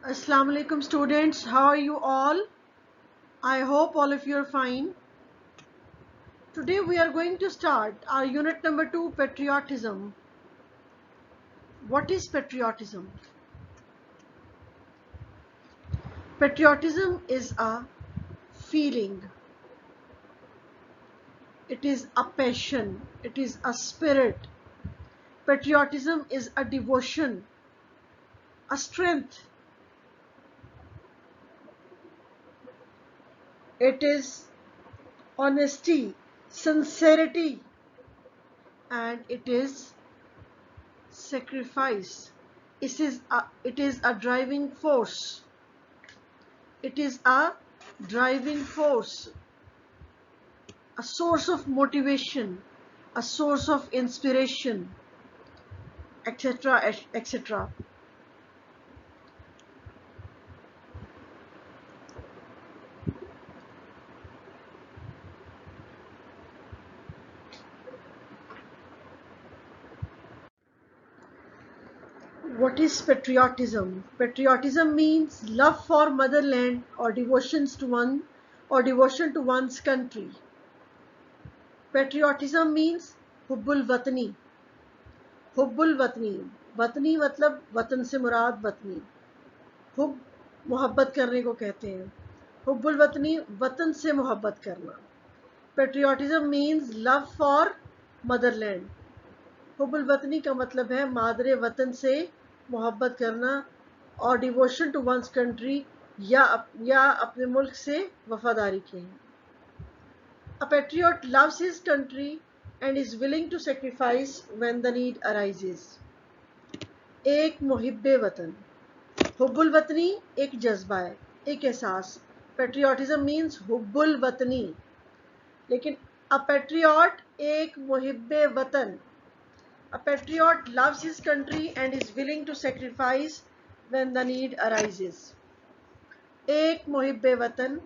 Assalamu alaikum students, how are you all? I hope all of you are fine. Today we are going to start our unit number 2, patriotism. What is patriotism? Patriotism is a feeling. It is a passion. It is a spirit. Patriotism is a devotion, a strength. It is honesty, sincerity, and it is sacrifice. It is a driving force. It is a driving force, a source of motivation, a source of inspiration, etc., etc. What is patriotism? Patriotism means love for motherland or devotion to one's country. Patriotism means hubbul watani. हुब्बुल वतनी, वतनी मतलब वतन से मुराद वतनी, hub मोहब्बत करने को कहते हैं, हुब्बुल वतनी वतन से मोहब्बत करना. Patriotism means love for motherland. हुब्बुल वतनी का मतलब है मादरे वतन से मोहब्बत करना और डिवोशन टू वंस कंट्री या अपने मुल्क से वफादारी के हैं. A patriot loves his country and is willing to sacrifice when the need arises. एक मुहिब्बे वतन, हुब्बुल वतनी एक जज्बा है, एक एहसास. पेट्रियाटिज्म मीन्स हुब्बुल वतनी. लेकिन अ पेट्रियट एक मुहिब्बे वतन. A patriot loves his country and is willing to sacrifice when the need arises. एक मुहिब्बे वतन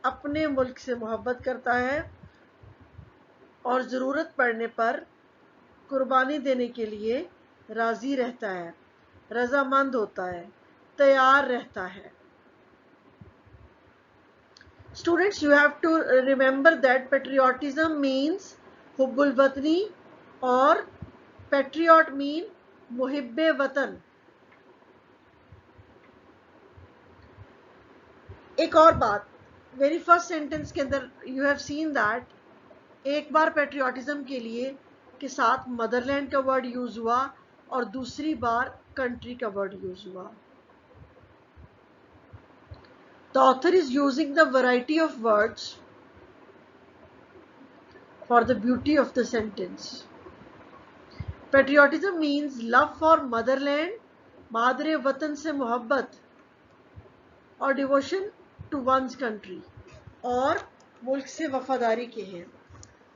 अपने मुल्क से मोहब्बत करता है और ज़रूरत पड़ने पर कुर्बानी देने के लिए राज़ी रहता है, रज़ामंद होता है, तैयार रहता है. Students, you have to remember that patriotism means हुब्बुल वतनी और patriot mean मुहिब्बे वतन. एक और बात, वेरी फर्स्ट सेंटेंस के अंदर यू हैव सीन दैट एक बार पेट्रियाटिज्म के लिए के साथ मदरलैंड का वर्ड यूज हुआ और दूसरी बार कंट्री का वर्ड यूज हुआ. The author is using the variety of words for the beauty of the sentence. Patriotism means love for motherland, मादरे वतन से मोहब्बत और डिवोशन टू वंस कंट्री और मुल्क से वफादारी के हैं.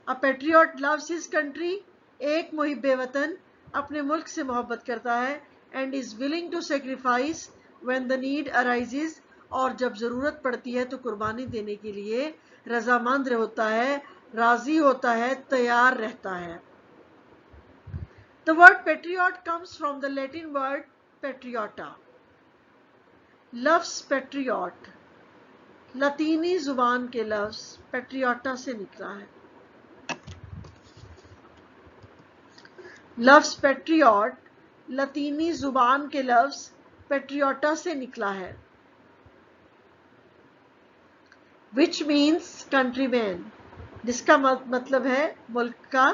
A patriot loves his country, एक मुहिब्बे वतन अपने मुल्क से मोहब्बत करता है and is willing to sacrifice when the need arises, और जब ज़रूरत पड़ती है तो कुर्बानी देने के लिए रजामंद होता है, राजी होता है, तैयार रहता है. The word patriot comes from the Latin word patriota. लफ्स पेट्रियट लतीनी जुबान के लफ्ज पेट्रियोटा से निकला है. लफ्ज पेट्रियट लतीनी जुबान के लफ्ज पेट्रियोटा से निकला है, विच मीन्स कंट्रीमैन, जिसका मतलब है मुल्क का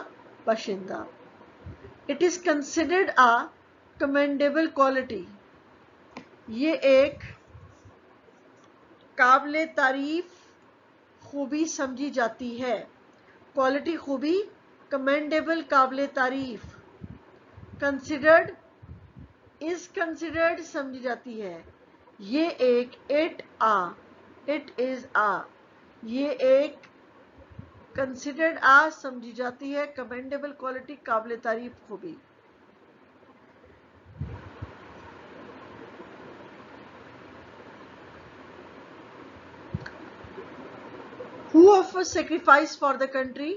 बाशिंदा. It is considered a commendable quality. ये एक काबिले तारीफ खूबी समझी जाती है. क्वालिटी खूबी, कमेंडेबल काबिले तारीफ, कंसिडर्ड इज कंसिडर्ड समझी जाती है. ये एक इट इज आ, ये एक कंसिडर्ड आ समझी जाती है, कमेंडेबल क्वालिटी काबिले तारीफ खूबी. Who offers sacrifice for the country?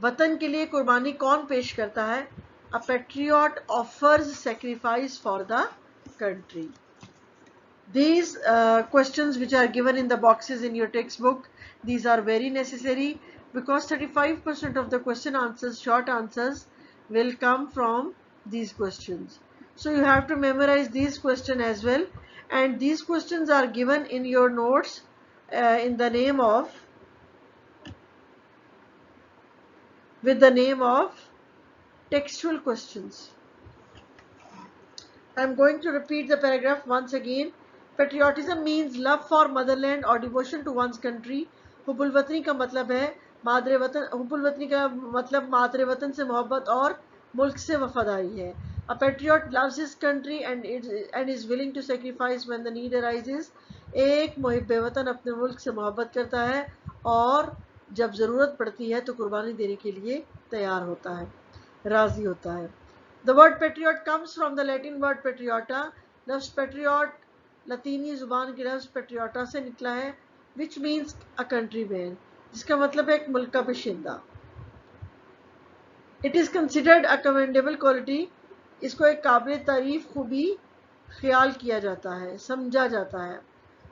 वतन के लिए कुर्बानी कौन पेश करता है? A patriot offers sacrifice for the country. These questions which are given in the boxes in your textbook, these are very necessary, because 35% of the question answers, short answers, will come from these questions. So you have to memorize these questions as well, and these questions are given in your notes with the name of textual questions. I am going to repeat the paragraph once again. Patriotism means love for motherland or devotion to one's country. हुब्बुल वतनी का मतलब है मादरे वतन, हुब्बुल वतनी का मतलब मादरे वतन से मोहब्बत और मुल्क से वफादारी है. A patriot loves his country and is willing to sacrifice when the need arises. एक मुहिब्बे वतन अपने मुल्क से मोहब्बत करता है और जब ज़रूरत पड़ती है तो कुर्बानी देने के लिए तैयार होता है, राज़ी होता है. The word patriot comes from the Latin word patriota. लफ्ज़ patriot लतीनी ज़ुबान के लफ्ज़ patriota से निकला है, which means a countryman, जिसका मतलब है एक मुल्क का बाशिंदा. It is considered a commendable quality. इसको एक काबिल तारीफ खूबी ख्याल किया जाता है, समझा जाता है.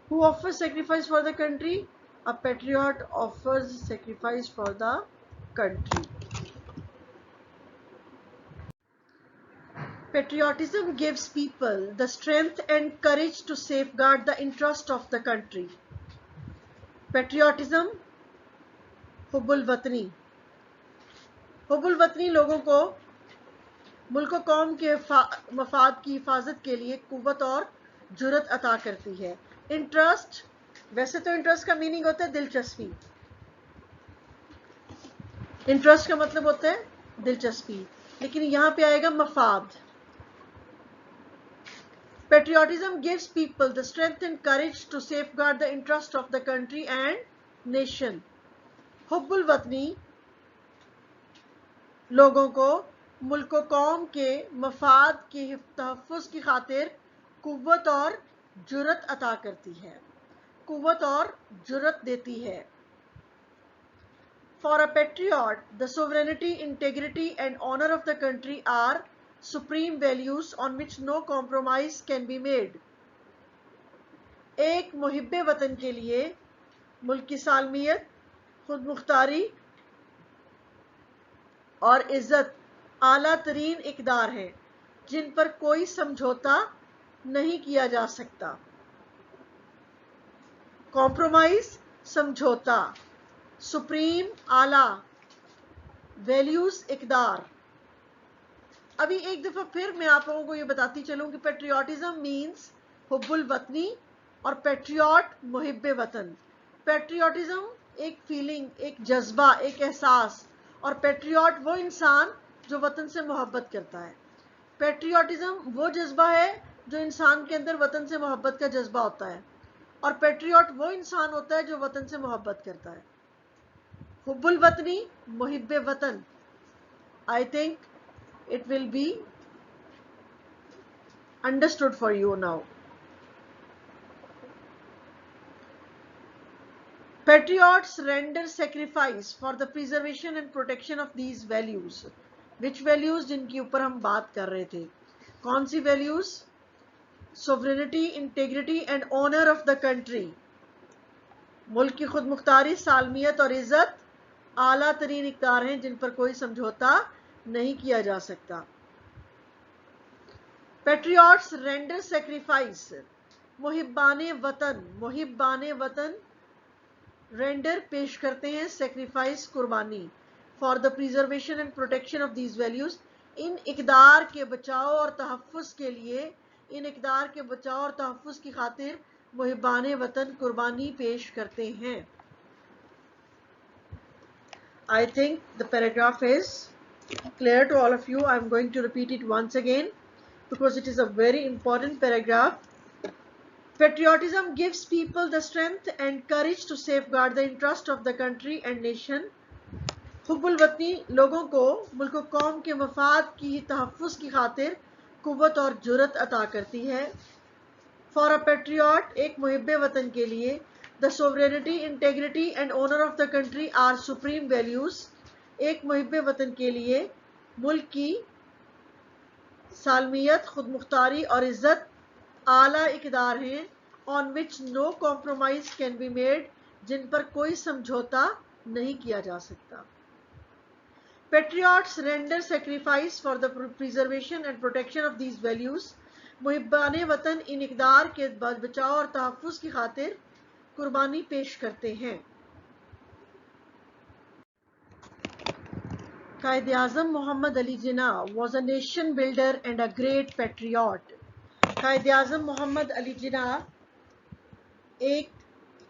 Who offers sacrifice for the country? A patriot offers sacrifice for the country. Patriotism gives people the strength and courage to safeguard the interest of the country. Patriotism, हुब्बुल वतनी. हुब्बुल वतनी लोगों को मुल्क कौम के मफाद की हिफाजत के लिए कुव्वत और जुर्रत अता करती है. इंटरेस्ट, वैसे तो इंटरेस्ट का मीनिंग होता है दिलचस्पी. इंटरेस्ट का मतलब होता है दिलचस्पी, लेकिन यहाँ पे आएगा मफाद. Patriotism gives people the strength and courage to safeguard the interest of the country and nation. हुब्बुल वतनी लोगों को मुल्क कौम के मफाद के तहफ़्फ़ुज़ की खातिर कुव्वत और जुर्रत अता करती है, कुव्वत और जुर्रत देती है. For a patriot, the sovereignty, integrity and honor of the country are supreme values on which no compromise can be made. एक मुहिब्बे वतन के लिए मुल्क की सालमियत, खुद मुख्तारी और इज्जत आला तरीन इक़दार हैं जिन पर कोई समझौता नहीं किया जा सकता. कॉम्प्रोमाइज, समझौता, सुप्रीम आला, वैल्यूज इक़दार. अभी एक दफ़ा फिर मैं आप लोगों को ये बताती चलूँ कि पेट्रियाटिज्म मीन्स हुब्बुल वतनी और पेट्रियाट मुहिब्बे वतन. पेट्रियाटिज्म एक फीलिंग, एक जज्बा, एक एहसास, और पेट्रियाट वो इंसान जो वतन से मोहब्बत करता है. पेट्रियाटिज्म वो जज्बा है जो इंसान के अंदर वतन से मोहब्बत का जज्बा होता है, और पेट्रियाट वो इंसान होता है जो वतन से मोहब्बत करता है. हुब्बुल वतनी, मुहिब्बे वतन. I think it will be understood for you now. Patriots render sacrifice for the preservation and protection of these values. Which values? जिनके ऊपर हम बात कर रहे थे. कौन सी values? Sovereignty, integrity and honor of the country. मुल्क की खुद मुख्तारी, सालमियत और इज्जत आला तरीन इक़दार हैं जिन पर कोई समझौता नहीं किया जा सकता. Patriots render sacrifice. मुहिब्बाने वतन, मुहिब्बाने वतन रेंडर पेश करते हैं, सेक्रीफाइस कुर्बानी, for the preservation and protection of these values, इन इक़दार के बचाव और तहफ़्फ़ुज़ के लिए, इन इक़दार के बचाव और तहफ़्फ़ुज़ की खातिर मुहिब्बाने वतन कुर्बानी पेश करते हैं. I think the paragraph is clear to all of you. I am going to repeat it once again because it is a very important paragraph. Patriotism gives people the strength and courage to safeguard the interest of the country and nation. हुब्बुल वतनी लोगों को मुल्क कौम के मफाद की तहफ़्फ़ुज़ की खातिर कुव्वत और जुर्रत अता करती है. For a patriot, एक मुहिब्बे वतन के लिए, the sovereignty, integrity and honor of the country are supreme values. एक मुहिब्बे वतन के लिए मुल्क की सालमियत, खुद मुख्तारी और इज्जत आला इक़दार हैं on which no compromise can be made, जिन पर कोई समझौता नहीं किया जा सकता. Patriots render sacrifice for the preservation and protection of these values. मुहिब्बान वतन इन इक़दार के बचाव और तहफ़्फ़ुज़ की खातिर कुर्बानी पेश करते हैं. Quaid-e-Azam Muhammad Ali Jinnah was a nation builder and a great patriot. Quaid-e-Azam Muhammad Ali Jinnah एक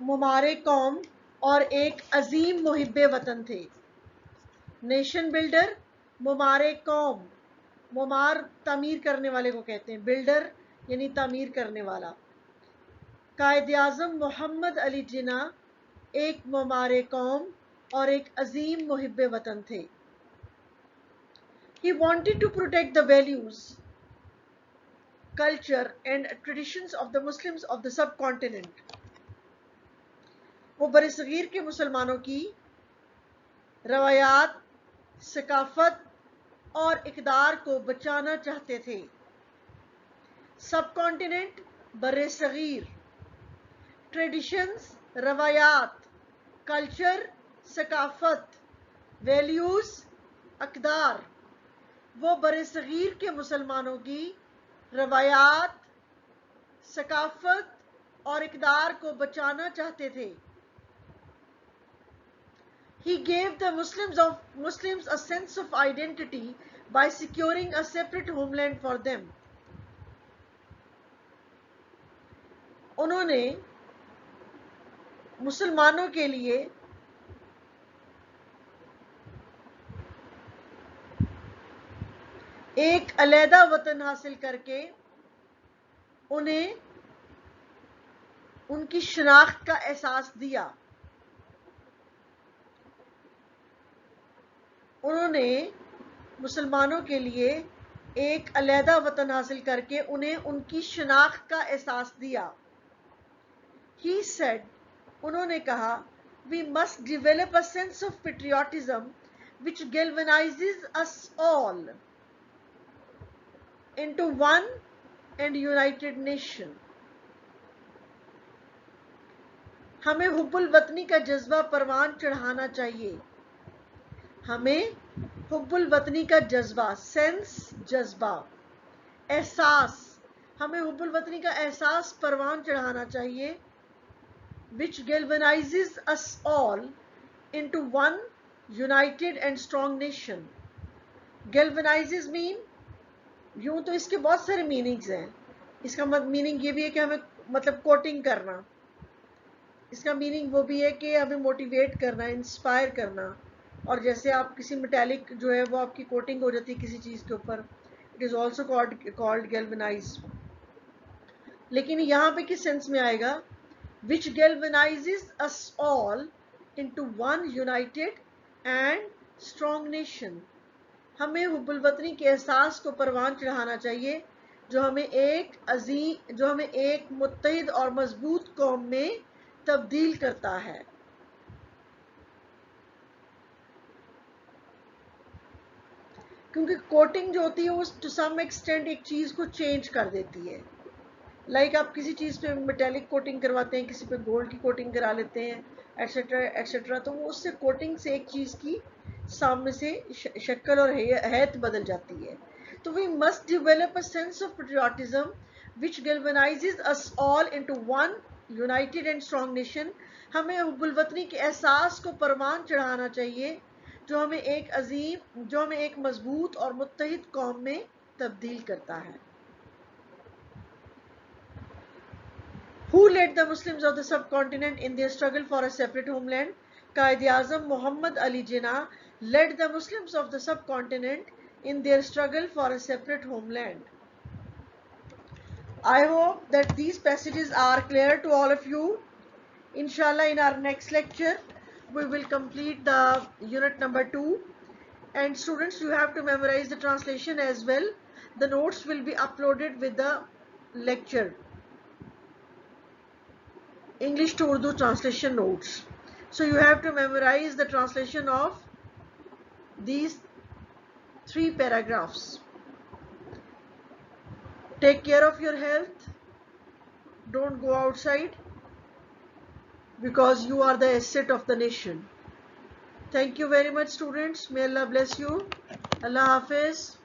मुमारे कौम और एक अजीम मुहिब्बे वतन थे. नेशन बिल्डर, मुमारे कौम, मुमार तामीर करने वाले को कहते हैं, बिल्डर यानी तामीर करने वाला. कायद-ए-आज़म मोहम्मद अली जिन्ना एक मुमारे कौम और एक अजीम मुहिब्बे वतन थे. He wanted to protect the values, culture and traditions of the Muslims of the subcontinent. वो बरसगीर के मुसलमानों की रवायात, सकाफत और इक़दार को बचाना चाहते थे. सब कॉन्टिनेंट बरसगीर, ट्रेडिशंस रवायात, कल्चर सकाफत, वैल्यूज़ अक़दार, वो बरसगीर के मुसलमानों की रवायात, सकाफत और इक़दार को बचाना चाहते थे. He gave the Muslims a sense of identity by securing a separate homeland for them. उन्होंने मुसलमानों के लिए एक अलहदा वतन हासिल करके उन्हें उनकी शनाख्त का एहसास दिया. उन्होंने मुसलमानों के लिए एक अलहदा वतन हासिल करके उन्हें उनकी शनाख्त का एहसास दिया. He said, उन्होंने कहा, we must develop a sense of patriotism which galvanizes us all into one and united nation. हमें हुब्बुल वतनी का जज्बा परवान चढ़ाना चाहिए. हमें हुब्बुल वतनी का जज्बा, सेंस जज्बा, एहसास, हमें हुब्बुल वतनी का एहसास परवान चढ़ाना चाहिए. which galvanizes us all into one united and strong nation. galvanizes mean, यूं तो इसके बहुत सारे मीनिंग्स हैं. इसका मीनिंग ये भी है कि हमें मतलब कोटिंग करना. इसका मीनिंग वो भी है कि हमें मोटिवेट करना, इंस्पायर करना. और जैसे आप किसी मेटालिक जो है वो आपकी कोटिंग हो जाती है किसी चीज़ के ऊपर, it is also called galvanize. लेकिन यहाँ पे किस सेंस में आएगा? which galvanizes us all into one united and strong nation. हमें हुब्बुल वतनी के एहसास को परवान चढ़ाना चाहिए जो हमें एक मुत्तहिद और मजबूत कौम में तब्दील करता है. क्योंकि कोटिंग जो होती है वो टू सम एक्सटेंट एक चीज़ को चेंज कर देती है. लाइक आप किसी चीज़ पे मेटालिक कोटिंग करवाते हैं, किसी पे गोल्ड की कोटिंग करा लेते हैं, एट्सेट्रा एट्सेट्रा, तो वो उससे कोटिंग से एक चीज़ की सामने से शक्ल और हैत बदल जाती है. तो we must develop a sense of patriotism which galvanises us all into one united and strong nation. हमें हुब्बुल वतनी के एहसास को परवान चढ़ाना चाहिए जो हमें एक मजबूत और मुत्तहिद कौम में तब्दील करता है. Who led the Muslims of the subcontinent in their struggle for a separate homeland? Quaid-e-Azam Muhammad Ali Jinnah led the Muslims of the subcontinent in their struggle for a separate homeland. I hope that these passages are clear to all of you. Inshallah, in our next lecture, we will complete the unit number 2. And students, you have to memorize the translation as well. The notes will be uploaded with the lecture. English to Urdu translation notes. So you have to memorize the translation of these 3 paragraphs. Take care of your health. don't go outside, because you are the asset of the nation. Thank you very much, students. May Allah bless you. Allah Hafiz.